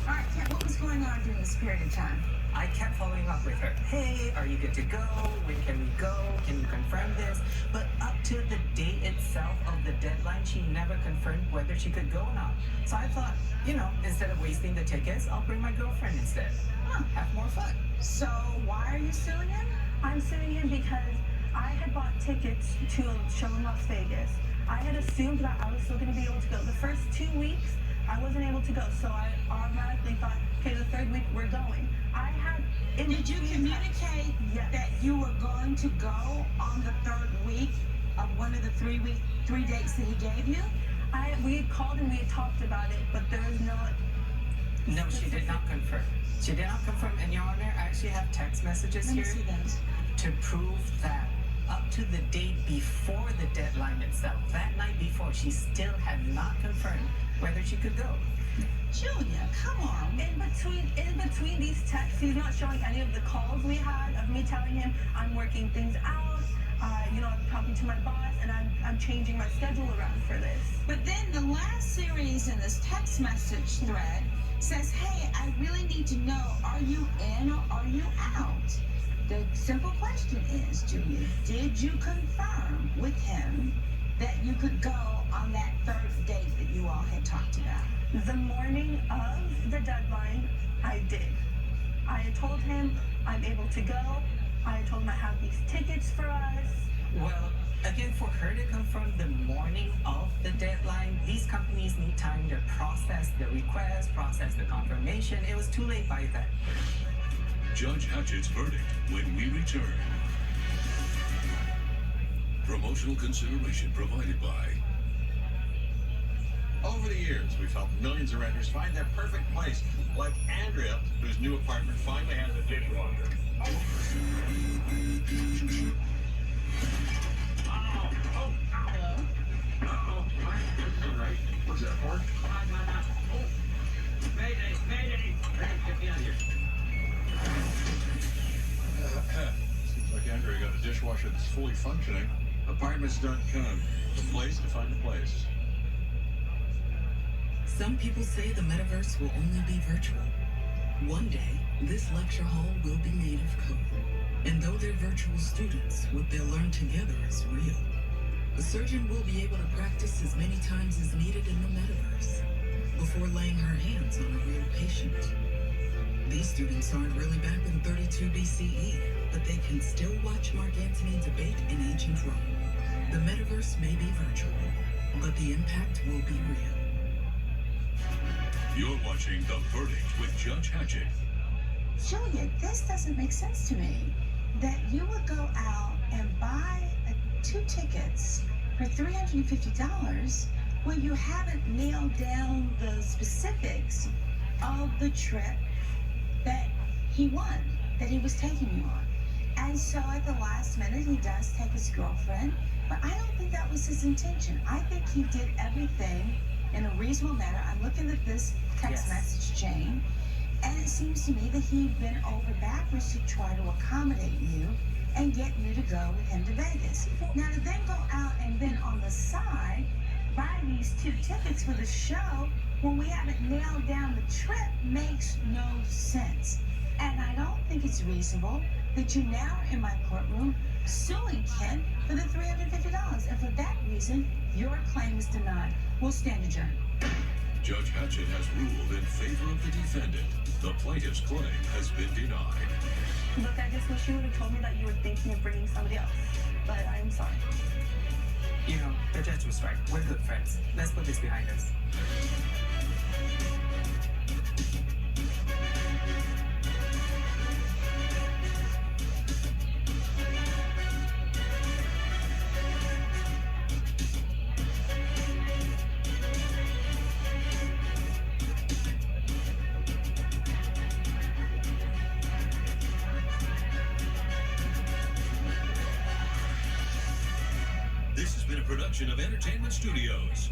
All right, Kat, what was going on during this period of time? I kept following up with her. Hey, are you good to go? When can we go? Can you confirm this? But up to the date itself of the deadline, she never confirmed whether she could go or not. So I thought, instead of wasting the tickets, I'll bring my girlfriend instead. Have more fun. So why are you suing him? I'm suing him because I had bought tickets to a show in Las Vegas. I had assumed that I was still going to be able to go. The first 2 weeks, I wasn't able to go, so I automatically thought, okay, the third week we're going. Did you communicate that you were going to go on the third week of one of the 3 dates that he gave you? We had called and we had talked about it, but there was no. No, she did not confirm. She did not confirm. And Your Honor, I actually have text messages Let me here see those. to prove that up to the date before the deadline itself, that night before, she still had not confirmed whether she could go. Julia, come on. In between these texts, he's not showing any of the calls we had of me telling him I'm working things out. I'm talking to my boss, and I'm changing my schedule around for this. But then the last series in this text message thread says, hey, I really need to know, are you in or are you out? The simple question is, Julia, did you confirm with him that you could go on that third date that you all had talked about? The morning of the deadline, I did. I had told him I'm able to go. I had told him I have these tickets for us. Well, again, for her to confirm the morning of the deadline, these companies need time to process the request, process the confirmation. It was too late by then. Judge Hatchett's verdict when we return. Promotional consideration provided by. Over the years, we've helped millions of renters find their perfect place, like Andrea, whose new apartment finally has a dishwasher. Hello? What's that for? Mayday! Mayday! Get me out of here. Seems like Andrea got a dishwasher that's fully functioning. Apartments.com. The place to find a place. Some people say the metaverse will only be virtual. One day, this lecture hall will be made of code. And though they're virtual students, what they'll learn together is real. A surgeon will be able to practice as many times as needed in the metaverse before laying her hands on a real patient. These students aren't really back in 32 BCE, but they can still watch Mark Antony debate in ancient Rome. The metaverse may be virtual, but the impact will be real. You're watching The Verdict with Judge Hatchett. Julia, this doesn't make sense to me. That you would go out and buy 2 tickets for $350 when you haven't nailed down the specifics of the trip that he won, that he was taking you on. And so at the last minute, he does take his girlfriend, but I don't think that was his intention. I think he did everything in a reasonable manner. I'm looking at this text message chain, and it seems to me that he bent over backwards to try to accommodate you and get you to go with him to Vegas. Now to then go out and then on the side buy these 2 tickets for the show when we haven't nailed down the trip makes no sense. And I don't think it's reasonable that you now are in my courtroom suing Ken for the $350. And for that reason, your claim is denied. We'll stand adjourned. Judge Hatchett has ruled in favor of the defendant. The plaintiff's claim has been denied. Look, I just wish you would have told me that you were thinking of bringing somebody else. But I'm sorry. The judge was right. We're good friends. Let's put this behind us. This has been a production of Entertainment Studios.